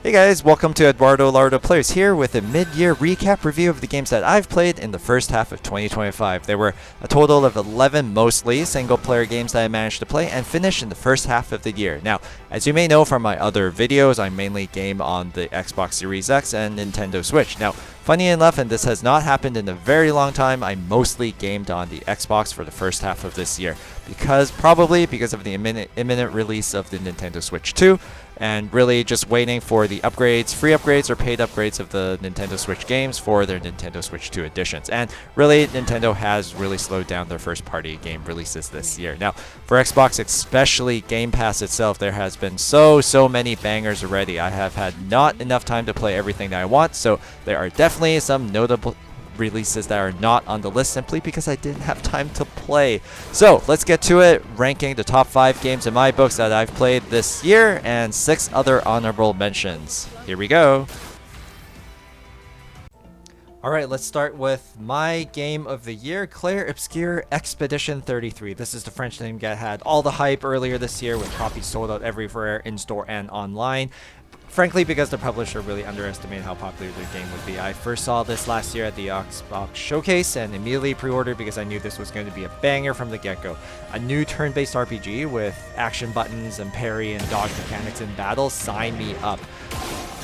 Hey guys, welcome to Eduardo Lardo Plays here with a mid-year recap review of the games that I've played in the first half of 2025. There were a total of 11 mostly single-player games that I managed to play and finish in the first half of the year. Now, as you may know from my other videos, I mainly game on the Xbox Series X and Nintendo Switch. Now, funny enough, and this has not happened in a very long time, I mostly gamed on the Xbox for the first half of this year. Probably because of the imminent release of the Nintendo Switch 2, and really just waiting for the upgrades, free upgrades or paid upgrades of the Nintendo Switch games for their Nintendo Switch 2 editions. And really, Nintendo has really slowed down their first-party game releases this year. Now, for Xbox, especially Game Pass itself, there has been so many bangers already. I have had not enough time to play everything that I want, so there are definitely some notable releases that are not on the list simply because I didn't have time to play. So let's get to it, ranking the top 5 games in my books that I've played this year and 6 other honorable mentions. Here we go. Alright, let's start with my game of the year, Clair Obscur Expedition 33. This is the French name that had all the hype earlier this year with copies sold out everywhere, in-store and online. Frankly, because the publisher really underestimated how popular their game would be. I first saw this last year at the Xbox Showcase and immediately pre-ordered because I knew this was going to be a banger from the get-go. A new turn-based RPG with action buttons and parry and dodge mechanics in battle, sign me up.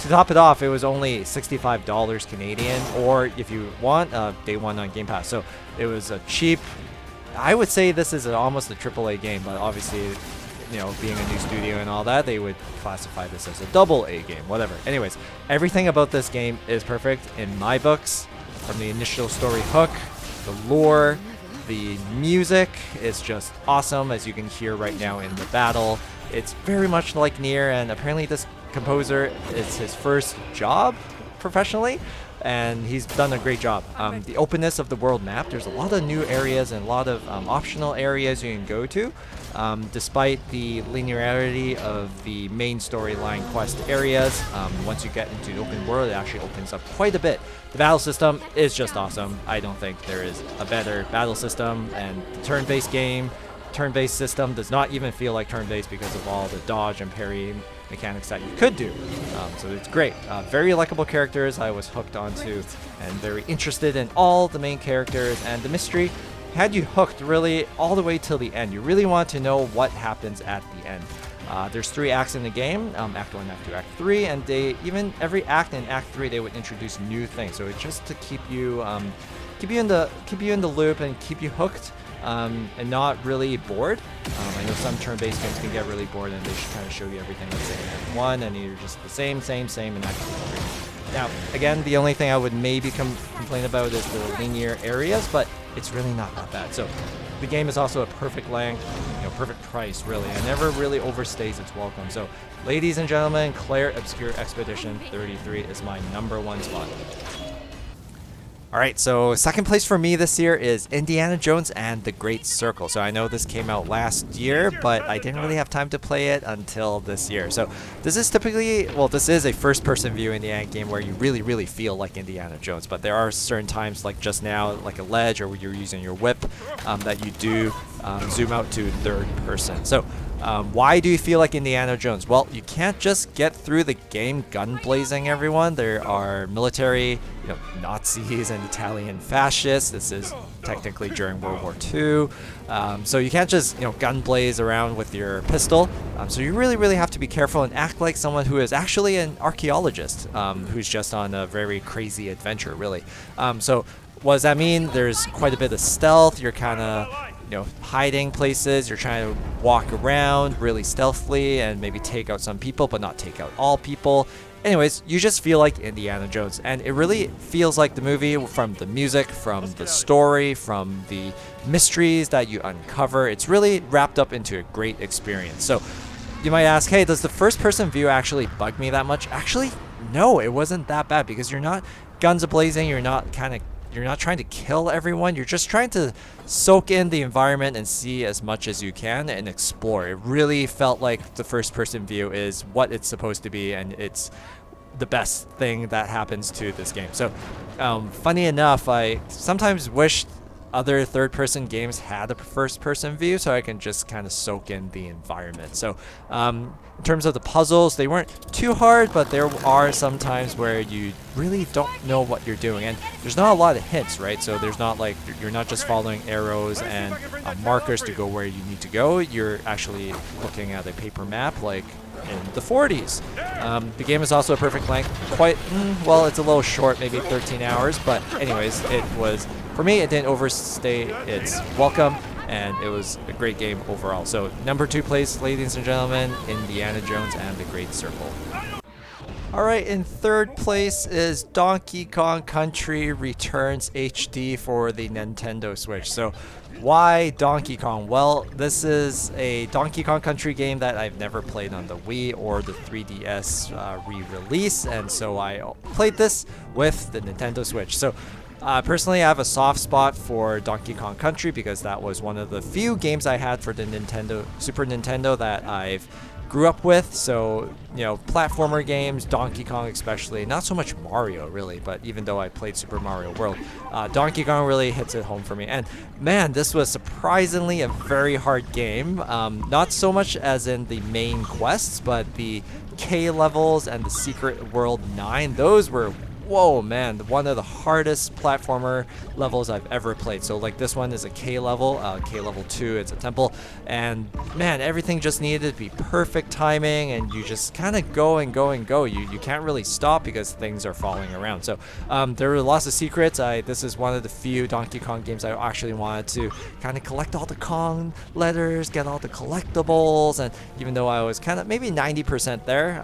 To top it off, it was only $65 Canadian, or if you want, day one on Game Pass. So it was a cheap, I would say this is almost a AAA game, but obviously, you know, being a new studio and all that, they would classify this as a AA game, whatever. Anyways, everything about this game is perfect in my books. From the initial story hook, the lore, the music is just awesome, as you can hear right now in the battle. It's very much like Nier, and apparently this composer, it's his first job professionally, and he's done a great job. The openness of the world map, there's a lot of new areas and a lot of optional areas you can go to. Despite the linearity of the main storyline quest areas, once you get into the open world, it actually opens up quite a bit. The battle system is just awesome. I don't think there is a better battle system, and the turn-based system does not even feel like turn-based because of all the dodge and parry mechanics that you could do. So it's great. Very likable characters I was hooked onto, and very interested in all the main characters, and the mystery had you hooked really all the way till the end. You really want to know what happens at the end. There's 3 acts in the game, Act 1, Act 2, Act 3, and every act in Act 3 they would introduce new things. So it's just to keep you in the loop and keep you hooked. And not really bored. I know some turn-based games can get really bored and they should kind of show you everything, let's say in Act 1, and you're just the same in Act 3. Now, again, the only thing I would maybe complain about is the linear areas, but it's really not that bad. So the game is also a perfect length, perfect price, really, and never really overstays its welcome. So, ladies and gentlemen, Clair Obscur Expedition 33 is my #1 spot. Alright, so second place for me this year is Indiana Jones and the Great Circle. So I know this came out last year, but I didn't really have time to play it until this year. So this is this is a first-person view Indiana game where you really feel like Indiana Jones. But there are certain times, like just now, like a ledge or where you're using your whip, that you do zoom out to third person. So why do you feel like Indiana Jones? Well, you can't just get through the game gun blazing, everyone. There are military, Nazis and Italian fascists. This is technically during World War II. So you can't just, gun blaze around with your pistol. So you really have to be careful and act like someone who is actually an archaeologist, who's just on a very crazy adventure, really. So what does that mean? There's quite a bit of stealth. You're kind of hiding places. You're trying to walk around really stealthily and maybe take out some people, but not take out all people. Anyways, you just feel like Indiana Jones, and it really feels like the movie from the music, from the story, from the mysteries that you uncover. It's really wrapped up into a great experience. So you might ask, hey, does the first-person view actually bug me that much? Actually, no, it wasn't that bad because you're not guns a-blazing. You're not trying to kill everyone. You're just trying to soak in the environment and see as much as you can and explore. It really felt like the first-person view is what it's supposed to be, and it's the best thing that happens to this game. So, funny enough, I sometimes wished other third-person games had a first-person view, so I can just kind of soak in the environment. So in terms of the puzzles, they weren't too hard, but there are some times where you really don't know what you're doing, and there's not a lot of hints, right? So there's not like, you're not just following arrows and markers to go where you need to go. You're actually looking at a paper map like in the 40s. The game is also a perfect length. Well, it's a little short, maybe 13 hours, but anyways, it was, for me, it didn't overstay its welcome, and it was a great game overall. So number 2 place, ladies and gentlemen, Indiana Jones and the Great Circle. Alright, in third place is Donkey Kong Country Returns HD for the Nintendo Switch. So why Donkey Kong? Well, this is a Donkey Kong Country game that I've never played on the Wii or the 3DS re-release, and so I played this with the Nintendo Switch. So personally, I have a soft spot for Donkey Kong Country because that was one of the few games I had for the Super Nintendo that I've grew up with. So, you know, platformer games, Donkey Kong especially, not so much Mario really, but even though I played Super Mario World, Donkey Kong really hits it home for me. And man, this was surprisingly a very hard game. Not so much as in the main quests, but the K levels and the Secret World 9, those were, whoa, man, one of the hardest platformer levels I've ever played. So like this one is a K level, K level 2, it's a temple, and man, everything just needed to be perfect timing, and you just kind of go and go and go. You can't really stop because things are falling around. So there were lots of secrets. This is one of the few Donkey Kong games I actually wanted to kind of collect all the Kong letters, get all the collectibles, and even though I was kind of maybe 90% there,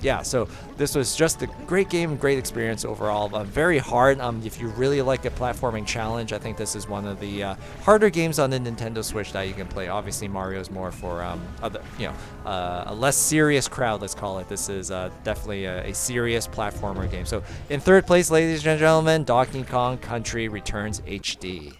yeah, so this was just a great game, great experience overall. Very hard. If you really like a platforming challenge, I think this is one of the harder games on the Nintendo Switch that you can play. Obviously, Mario's more for a less serious crowd, let's call it. This is definitely a serious platformer game. So in third place, ladies and gentlemen, Donkey Kong Country Returns HD.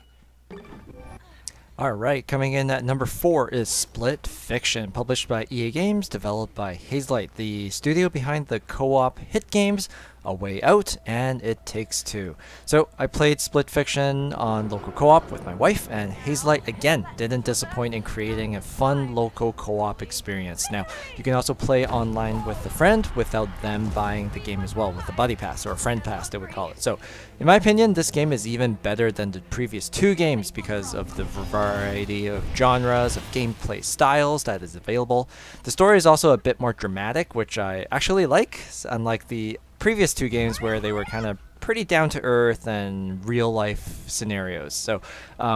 Alright, coming in at number 4 is Split Fiction, published by EA Games, developed by Hazelight, the studio behind the co-op hit games A Way Out and It Takes Two. So I played Split Fiction on local co-op with my wife, and Hazelight again didn't disappoint in creating a fun local co-op experience. Now, you can also play online with a friend without them buying the game as well, with a buddy pass or a friend pass they would call it. So in my opinion, this game is even better than the previous 2 games because of the variety of genres of gameplay styles that is available. The story is also a bit more dramatic, which I actually like, unlike the previous 2 games where they were kind of pretty down to earth and real life scenarios. So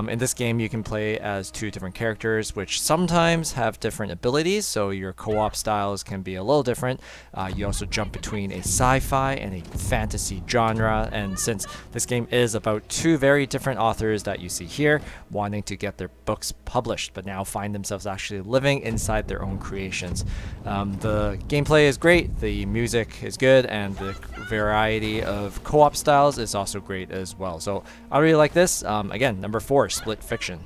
in this game you can play as 2 different characters, which sometimes have different abilities, so your co-op styles can be a little different. You also jump between a sci-fi and a fantasy genre, and since this game is about 2 very different authors that you see here wanting to get their books published but now find themselves actually living inside their own creations. The gameplay is great, the music is good, and the variety of co-op styles is also great as well. So I really like this. Again, number 4, Split Fiction.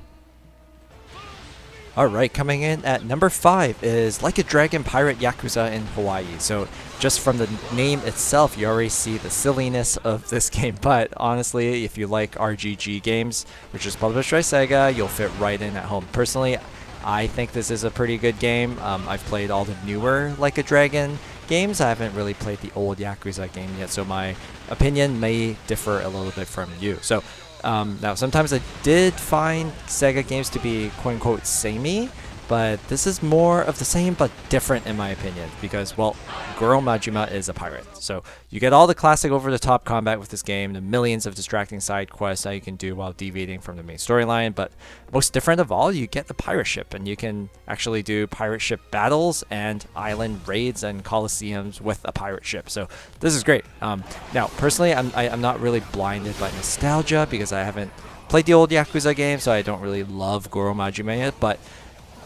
Alright, coming in at number 5 is Like a Dragon Pirate Yakuza in Hawaii. So just from the name itself, you already see the silliness of this game, but honestly, if you like RGG games, which is published by Sega, you'll fit right in at home. Personally, I think this is a pretty good game. I've played all the newer Like a Dragon games. I haven't really played the old Yakuza game yet, so my opinion may differ a little bit from you. So now sometimes I did find Sega games to be quote-unquote samey, but this is more of the same but different in my opinion because, well, Goro Majima is a pirate. So you get all the classic over-the-top combat with this game, the millions of distracting side quests that you can do while deviating from the main storyline, but most different of all, you get the pirate ship, and you can actually do pirate ship battles and island raids and coliseums with a pirate ship. So this is great. Now, personally, I'm not really blinded by nostalgia because I haven't played the old Yakuza game, so I don't really love Goro Majima yet, but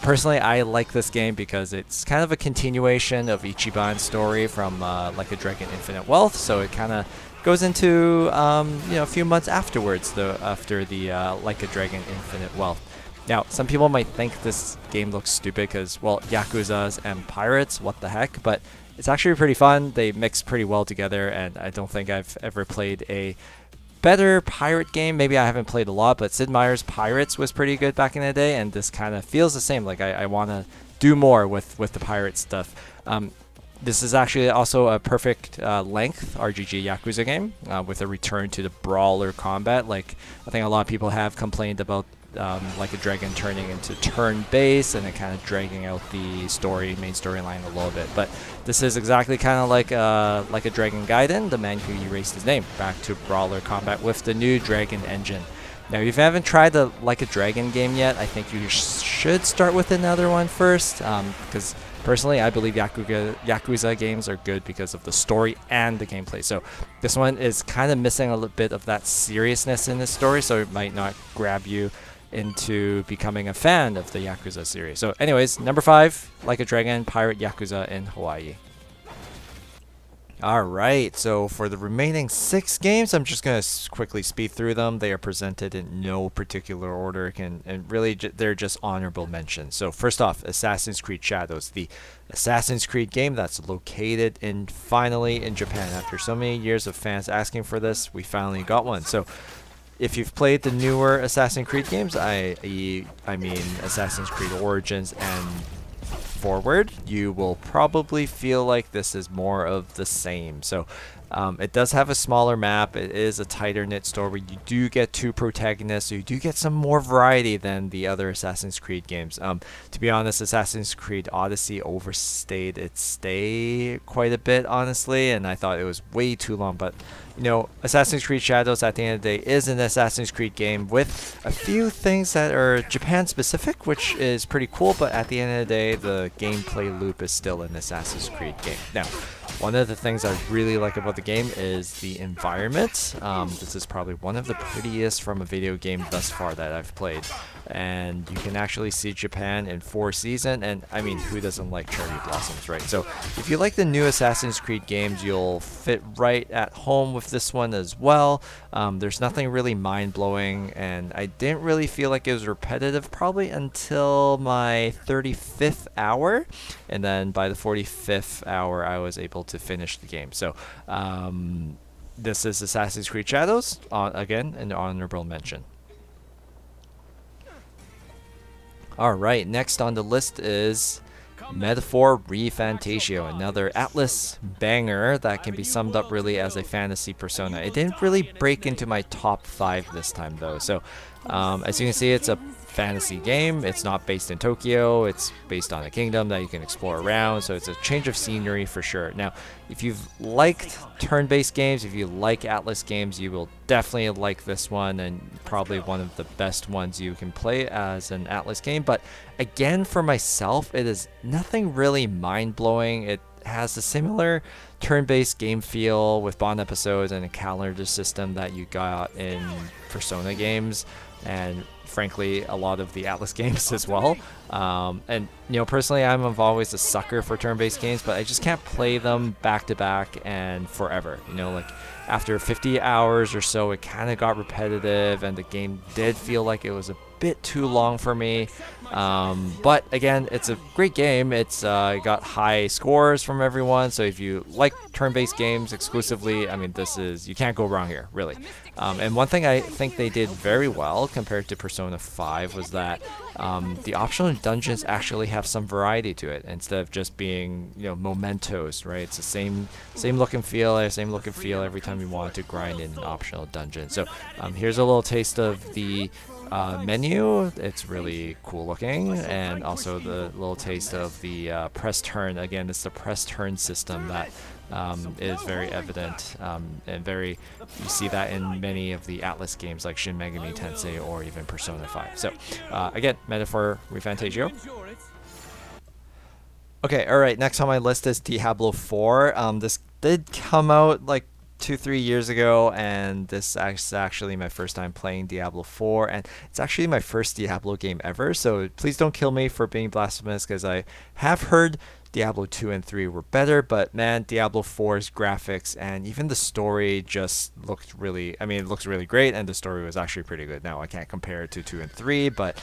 personally, I like this game because it's kind of a continuation of Ichiban's story from Like a Dragon Infinite Wealth, so it kind of goes into a few months afterwards, after the Like a Dragon Infinite Wealth. Now, some people might think this game looks stupid because, well, Yakuzas and pirates, what the heck, but it's actually pretty fun. They mix pretty well together, and I don't think I've ever played a better pirate game. Maybe I haven't played a lot, but Sid Meier's Pirates was pretty good back in the day, and this kind of feels the same. Like I want to do more with the pirate stuff. This is actually also a perfect length RGG Yakuza game with a return to the brawler combat. Like I think a lot of people have complained about like a dragon turning into turn-based and it kind of dragging out the main storyline a little bit. But this is exactly kind of like a Dragon Gaiden, the man who erased his name, back to brawler combat with the new dragon engine. Now, if you haven't tried the Like a Dragon game yet, I think you should start with another one first, because personally, I believe Yakuza games are good because of the story and the gameplay. So this one is kind of missing a little bit of that seriousness in the story, so it might not grab you into becoming a fan of the Yakuza series. So anyways, number 5, Like a Dragon, Pirate Yakuza in Hawaii. Alright, so for the remaining 6 games, I'm just going to quickly speed through them. They are presented in no particular order, and really they're just honorable mentions. So first off, Assassin's Creed Shadows, the Assassin's Creed game that's located finally in Japan. After so many years of fans asking for this, we finally got one. So if you've played the newer Assassin's Creed games, I mean Assassin's Creed Origins and forward, you will probably feel like this is more of the same. So it does have a smaller map. It is a tighter knit story. You do get 2 protagonists, so you do get some more variety than the other Assassin's Creed games. To be honest, Assassin's Creed Odyssey overstayed its stay quite a bit, honestly, and I thought it was way too long. But you know, Assassin's Creed Shadows at the end of the day is an Assassin's Creed game with a few things that are Japan specific, which is pretty cool, but at the end of the day, the gameplay loop is still an Assassin's Creed game. Now, one of the things I really like about the game is the environment. This is probably one of the prettiest from a video game thus far that I've played. And you can actually see Japan in 4 seasons, and I mean, who doesn't like cherry blossoms, right? So if you like the new Assassin's Creed games, you'll fit right at home with this one as well. There's nothing really mind-blowing, and I didn't really feel like it was repetitive probably until my 35th hour, and then by the 45th hour I was able to finish the game. So this is Assassin's Creed Shadows, again an honorable mention. Alright, next on the list is Metaphor Refantazio, another Atlas banger that can be summed up really as a fantasy persona. It didn't really break into my top 5 this time though. So as you can see, it's a fantasy game. It's not based in Tokyo. It's based on a kingdom that you can explore around. So it's a change of scenery for sure. Now, if you've liked turn-based games, if you like Atlas games, you will definitely like this one, and probably one of the best ones you can play as an Atlas game. But again, for myself, it is nothing really mind-blowing. It has a similar turn-based game feel with bond episodes and a calendar system that you got in Persona games, and frankly a lot of the Atlas games as well. And you know, personally, I'm always a sucker for turn-based games, but I just can't play them back to back and forever. You know, like after 50 hours or so, it kind of got repetitive, and the game did feel like it was a bit too long for me. But again, it's a great game. It's got high scores from everyone, so if you like turn-based games exclusively, I mean, you can't go wrong here, really. And one thing I think they did very well compared to Persona 5 was that the optional dungeons actually have some variety to it, instead of just being, you know, mementos, right? It's the same look and feel every time you want to grind in an optional dungeon. So here's a little taste of the menu. It's really cool looking, and also the little taste of the press turn. Again, it's the press turn system that is very evident, and you see that in many of the Atlas games like Shin Megami Tensei or even Persona 5. So again, Metaphor Refantazio. Okay, alright, next on my list is Diablo 4. This did come out like 2-3 years ago, and this is actually my first time playing Diablo 4, and it's actually my first Diablo game ever, so please don't kill me for being blasphemous, because I have heard Diablo 2 and 3 were better, but man, Diablo 4's graphics and even the story just looked really, I mean, it looks really great, and the story was actually pretty good. Now, I can't compare it to 2 and 3, but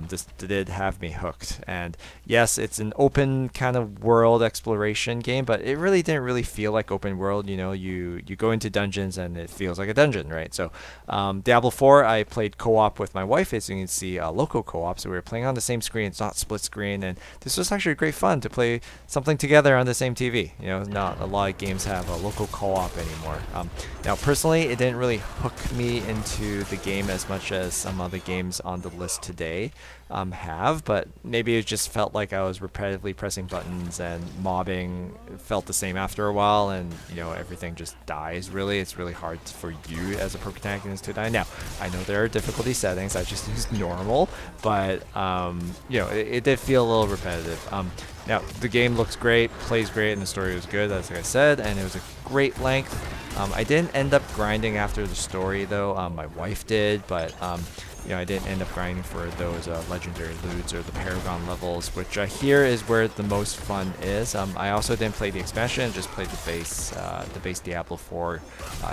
this did have me hooked. And yes, it's an open kind of world exploration game, but it really didn't really feel like open world. You know, you go into dungeons and it feels like a dungeon, right? So Diablo 4, I played co-op with my wife, as you can see, local co-op, so we were playing on the same screen. It's not split screen, and this was actually great fun to play something together on the same TV. You know, not a lot of games have a local co-op anymore. Now, personally, it didn't really hook me into the game as much as some other games on the list today have, but maybe it just felt like I was repetitively pressing buttons, and mobbing felt the same after a while, and you know, everything just dies. Really, it's really hard for you as a protagonist to die. Now, I know there are difficulty settings. I just used normal, but you know, it did feel a little repetitive. Now, the game looks great, plays great, and the story was good, as I said, and it was a great length. I didn't end up grinding after the story, though. My wife did, but you know, I didn't end up grinding for those legendary loots or the Paragon levels, which I hear is where the most fun is. I also didn't play the expansion, just played the base Diablo 4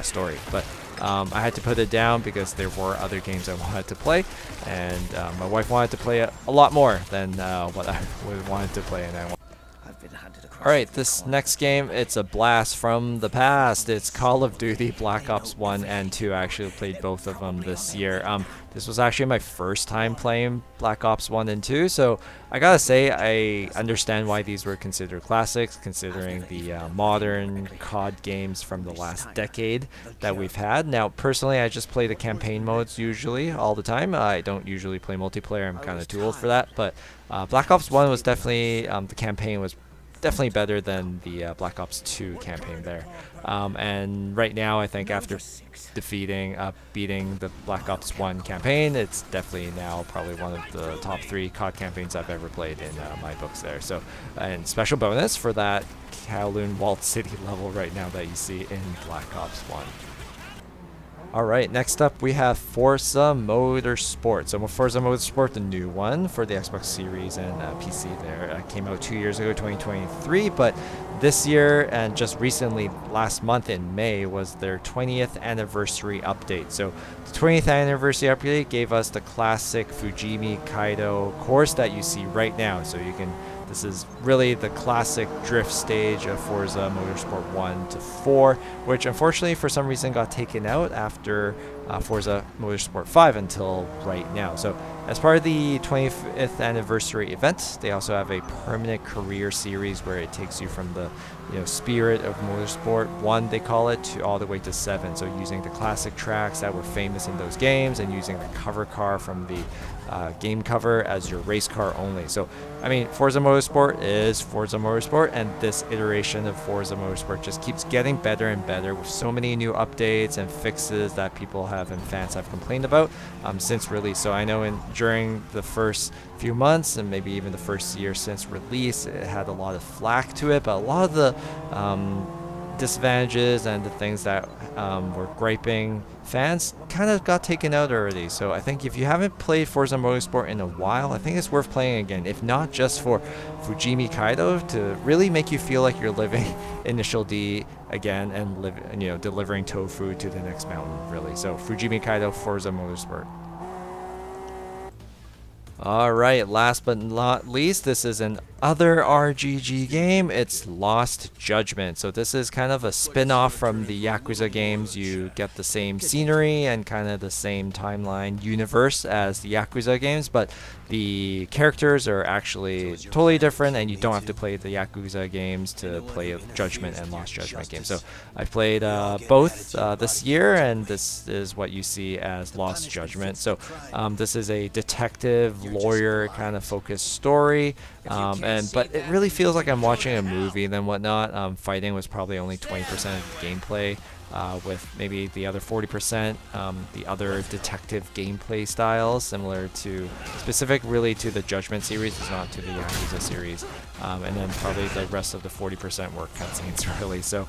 story. But I had to put it down because there were other games I wanted to play, and my wife wanted to play it a lot more than what I wanted to play, and Alright, this next game, it's a blast from the past. It's Call of Duty Black Ops 1 and 2. I actually played both of them this year. This was actually my first time playing Black Ops 1 and 2, so I gotta say, I understand why these were considered classics, considering the modern COD games from the last decade that we've had. Now, personally, I just play the campaign modes usually, all the time. I don't usually play multiplayer. I'm kind of too old for that, but Black Ops 1 was definitely, the campaign was definitely better than the Black Ops 2 campaign there. And right now, I think after beating the Black Ops 1 campaign, it's definitely now probably one of the top 3 COD campaigns I've ever played in my books there. So, and special bonus for that Kowloon Walled City level right now that you see in Black Ops 1. Alright, next up we have Forza Motorsport. So Forza Motorsport, the new one for the Xbox Series and PC there, came out 2 years ago, 2023, but this year and just recently, last month in May, was their 20th anniversary update. So the 20th anniversary update gave us the classic Fujimi Kaido course that you see right now. So you can, this is really the classic drift stage of Forza Motorsport 1 to 4, which unfortunately for some reason got taken out after Forza Motorsport 5 until right now. So as part of the 25th anniversary event, they also have a permanent career series where it takes you from the spirit of Motorsport 1, they call it, to all the way to 7. So using the classic tracks that were famous in those games and using the cover car from the game cover as your race car only. So, I mean, Forza Motorsport is Forza Motorsport, and this iteration of Forza Motorsport just keeps getting better and better with so many new updates and fixes that people have and fans have complained about since release. So I know during the first few months and maybe even the first year since release, it had a lot of flack to it, but a lot of the disadvantages and the things that were griping fans kind of got taken out already. So I think if you haven't played Forza Motorsport in a while, I think it's worth playing again, if not just for Fujimi Kaido to really make you feel like you're living Initial D again and delivering tofu to the next mountain, really. So Fujimi Kaido, Forza Motorsport. Alright, last but not least, this is an other RGG game. It's Lost Judgment. So this is kind of a spin-off from the Yakuza games. You get the same scenery and kind of the same timeline universe as the Yakuza games, but the characters are actually totally different, and you don't have to play the Yakuza games to play a Judgment and Lost Judgment game. So I played both this year, and this is what you see as Lost Judgment. So this is a detective lawyer kind of focused story, but it really feels like I'm watching a movie than whatnot. Fighting was probably only 20% of the gameplay, with maybe the other 40% the other detective gameplay styles, similar to specific really to the Judgment series, it's not to the Yakuza series, and then probably the rest of the 40% were cutscenes really. So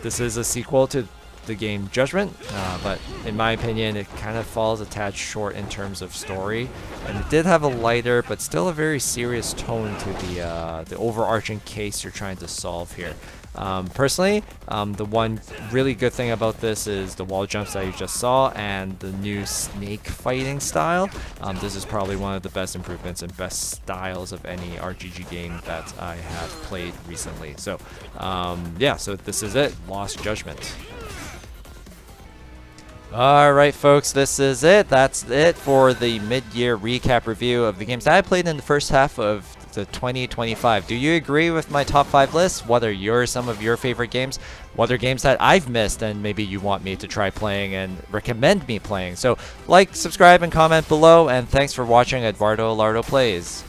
this is a sequel to the game Judgement, but in my opinion, it kind of falls a tad short in terms of story. And it did have a lighter, but still a very serious tone to the overarching case you're trying to solve here. Personally, the one really good thing about this is the wall jumps that you just saw and the new snake fighting style. This is probably one of the best improvements and best styles of any RPG game that I have played recently. So yeah, so this is it, Lost Judgment. Alright folks, this is it. That's it for the mid-year recap review of the games that I played in the first half of the 2025. Do you agree with my top 5 list? What are some of your favorite games? What are games that I've missed and maybe you want me to try playing and recommend me playing? So like, subscribe, and comment below, and thanks for watching Eduardo Lardo Plays.